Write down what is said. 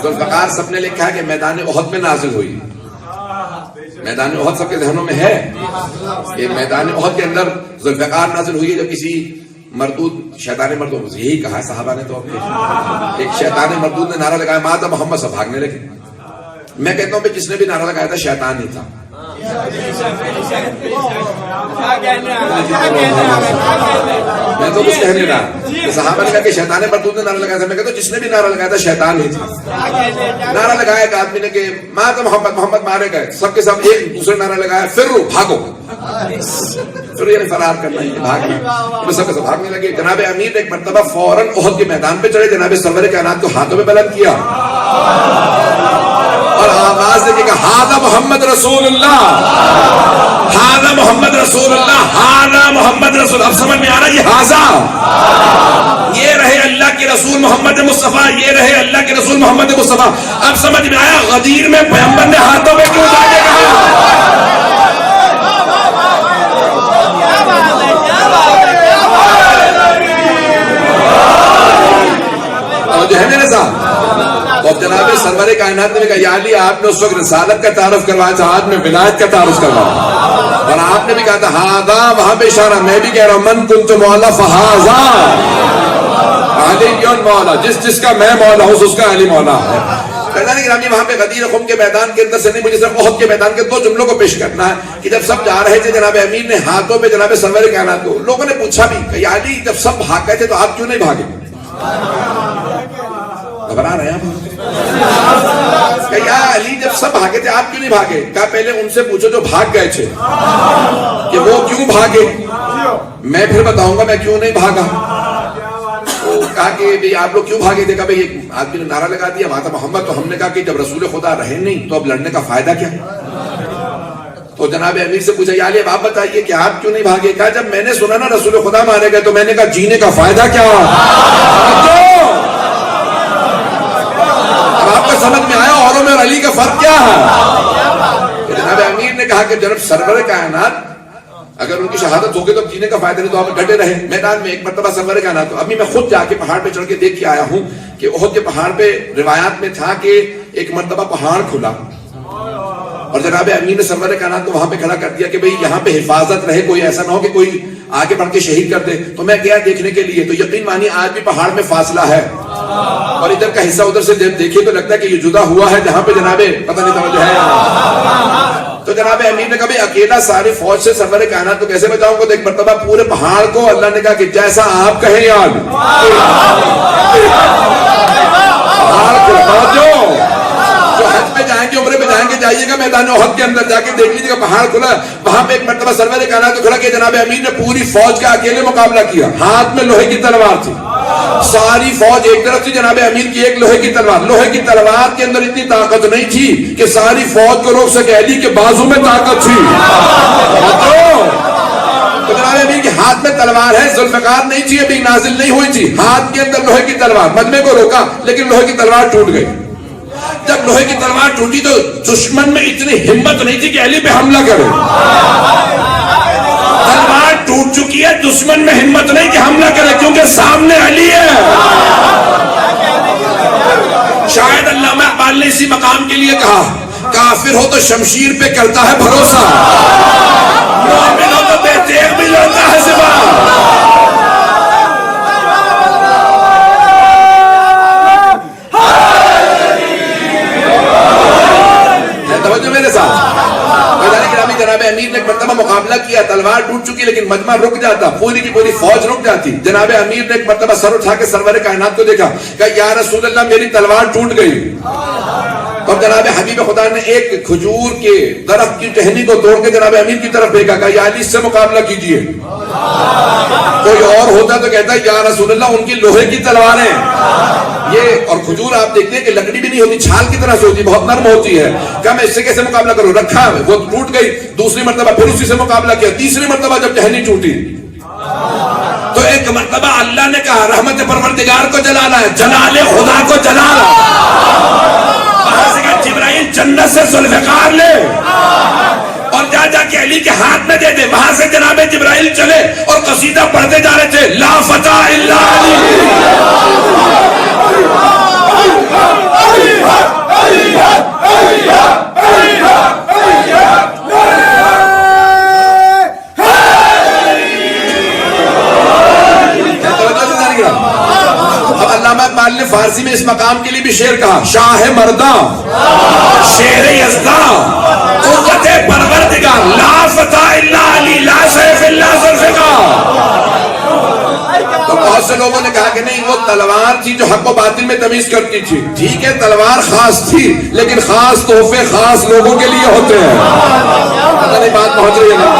ذوالفقار سب نے لکھا ہے کہ میدان احد میں نازل ہوئی. میدان احد سب کے ذہنوں میں ہے کہ میدان احد کے اندر ذوالفقار نازل ہوئی ہے. جب کسی مردود شیطان مردود، یہی کہا ہے صحابہ نے، تو ایک شیطان مردود نے نعرہ لگایا مات محمد، سب بھاگنے لگے. میں کہتا ہوں کہ جس نے بھی نعرہ لگایا تھا شیطان ہی تھا. میں تو کچھ کہنے رہا. صحابہ نے کہا کہ شیطان مردود نے نعرہ لگایا تھا. میں کہتا ہوں جس نے بھی نعرہ لگایا تھا شیطان ہی تھا. نعرہ لگایا ایک آدمی نے کہ مات محمد، محمد مارے گئے. سب کے سب ایک دوسرے نعرہ لگایا فرو، بھاگو. پھر یعنی فرار کرنا ہے، بھاگنا. سب کے سب بھاگنے لگے. جناب امیر نے ایک مرتبہ فوراً احد کے میدان پہ چڑھے، جناب سرور کائنات کو ہاتھوں میں بلند کیا اور آواز دے کے کہا ہاذا محمد رسول اللہ، ہاذا محمد رسول اللہ، ہاذا محمد رسول. اب سمجھ میں آ رہا ہے یہ ہاذا، یہ رہے اللہ کے رسول محمد مصطفیٰ، یہ رہے اللہ کے رسول محمد مصطفیٰ. اب سمجھ میں آیا غدیر میں پیغمبر نے ہاتھوں میں کیوں جا کے کہا. جو ہے میرے ساتھ. اور جناب سرور کائنات نے کہا یا علی آپ نے اس وقت رسالت کا تعارف کروایا تھا، آج میں ولایت کا تعارف کروایا. اور آپ نے بھی کہا تھا ہاذا، وہاں پہ اشارہ. میں بھی کہہ رہا ہوں من کنت مولا فہذا، علی کیوں مولا، جس کا میں مولا ہوں اس کا علی مولا ہے. وہاں پہ غدیر خم کے میدان کے اندر سے نہیں، مجھے صرف احد کے میدان کے 2 جملوں کو پیش کرنا ہے کہ جب سب جا رہے تھے جناب امیر نے ہاتھوں پہ جناب سرور کائنات کو، لوگوں نے پوچھا بھی کہ یا علی جب سب بھاگ گئے تھے تو آپ کیوں نہیں بھاگے. گھبرا رہے ہیں کہ یا علی جب سب بھاگے تھے آپ کیوں نہیں بھاگے. کہا پہلے ان سے پوچھو جو بھاگ گئے تھے کہ وہ کیوں بھاگے، میں پھر بتاؤں گا میں کیوں نہیں بھاگا. کہا کہ آپ لوگ کیوں بھاگے تھے. کہا بھئی ایک آدمی نے نعرہ لگا دیا ماتا محمد، تو ہم نے کہا کہ جب رسول خدا رہے نہیں تو اب لڑنے کا فائدہ کیا. تو جناب امیر سے پوچھا یا علی اب آپ بتائیے کہ آپ کیوں نہیں بھاگے. کہا جب میں نے سنا نا رسول خدا مارے گئے تو میں نے کہا جینے کا فائدہ کیا. اب آپ کو سمجھ میں آیا اوروں میں اور علی کا فرق کیا ہے. جناب امیر نے کہا کہ جناب سرور کائنات اگر ان کی شہادت ہوگی تو اب جینے کا فائدہ نہیں، تو آپ ڈٹے رہے میدان میں. ایک مرتبہ سرور کائنات تو ابھی میں خود جا کے پہاڑ پہ چڑھ کے دیکھ کے آیا ہوں کہ احد کے پہاڑ پہ روایات میں تھا کہ ایک مرتبہ پہاڑ کھلا اور جناب امیر نے سرور کائنات کو وہاں پہ کھڑا کر دیا کہ بھئی یہاں پہ حفاظت رہے، کوئی ایسا نہ ہو کہ کوئی آگے بڑھ کے شہید کر دے. تو میں گیا دیکھنے کے لیے، تو یقین مانی آج بھی پہاڑ میں فاصلہ ہے اور ادھر کا حصہ ادھر سے دیکھے تو لگتا ہے کہ یہ جدا ہوا ہے، جہاں پہ جناب پتہ نہیں توجہ ہے. تو جناب امیر نے کہا اکیلا ساری فوج سے سرور کائنات کو کیسے بچاؤں گا. تو ایک مرتبہ پورے پہاڑ کو اللہ نے کہا کہ جیسا آپ کہیں یاد پہاڑ کو جو حج پہ جائیں گے عمرے پہ جائیں گے جائیے گا میدان احد کے اندر جا کے دیکھ لیجیے گا پہاڑ کھلا. وہاں پہ ایک مرتبہ سرور کائنات کو کھڑا کیا جناب امیر نے پوری فوج کا اکیلے مقابلہ کیا. ہاتھ میں لوہے کی تلوار تھی، ساری فوج ایک طرف تھی، جناب امیر کی ایک لوہے کی تلوار. لوہے کی تلوار کے اندر اتنی طاقت نہیں تھی کہ ساری فوج کو روک سکے، علی کے بازو میں طاقت تھی. تو جناب امیر کے ہاتھ میں تلوار ہے. ذوالفقار نہیں تھی، ابھی نازل نہیں ہوئی تھی، ہاتھ کے اندر لوہے کی تلوار. مجمع کو روکا لیکن لوہے کی تلوار ٹوٹ گئی. جب لوہے کی تلوار ٹوٹی تو دشمن میں اتنی ہمت نہیں تھی کہ علی پہ حملہ کرے. تلوار ٹوٹ چکی ہے، دشمن میں ہمت نہیں کہ حملہ کرے کیونکہ سامنے علی ہے. شاید علامہ اقبال نے اسی مقام کے لیے کہا کافر ہو تو شمشیر پہ کرتا ہے بھروسہ، مومن ہو تو بے تیغ بھی لڑتا ہے زبان. میرے ساتھ جناب امیر نے ایک مرتبہ مقابلہ کیا، تلوار ٹوٹ چکی لیکن مجمع رک جاتا، پوری کی پوری فوج رک جاتی. جناب امیر نے ایک مرتبہ سر اٹھا کے سرور کائنات کو دیکھا، کہا یا رسول اللہ میری تلوار ٹوٹ گئی. اور جناب حبیب خدا نے ایک کھجور کے درخت کی ٹہنی کو توڑ کے جناب امیر کی طرف پھینکا، کہا یا علی اس سے مقابلہ کیجئے. کوئی اور ہوتا تو کہتا یا رسول اللہ ان کی لوہے کی تلواریں. یہ اور کھجور آپ دیکھتے ہیں کہ لکڑی بھی نہیں ہوتی، چھال کی طرح سے ہوتی، بہت نرم ہوتی ہے. کہا میں اس سے کیسے مقابلہ کروں، رکھا وہ ٹوٹ گئی. دوسری مرتبہ پھر اسی سے مقابلہ کیا. تیسری مرتبہ جب ٹہنی ٹوٹی تو ایک مرتبہ اللہ نے کہا رحمت پروردگار کو جلانا ہے، جلال خدا کو جلانا. وہاں سے کہا جبرائیل جنت سے ذوالفقار لے اور جا کے علی کے ہاتھ میں دے دے. وہاں سے جناب جبرائیل چلے اور قصیدہ پڑھتے جا رہے تھے لا فتح الا علی. علامہ اقبال نے فارسی میں اس مقام کے لیے بھی شعر کہا، شاہ مرداں شیر یزداں قوت پروردگار لا فتح الا علی لا سیف الا ذوالفقار۔ تو بہت سے لوگوں نے کہا کہ نہیں وہ تلوار تھی جو حق و باطل میں تمیز کرتی تھی۔ ٹھیک ہے تلوار خاص تھی لیکن خاص تحفے خاص لوگوں کے لیے ہوتے ہیں۔ پتہ نہیں بات پہنچ رہی ہے نا؟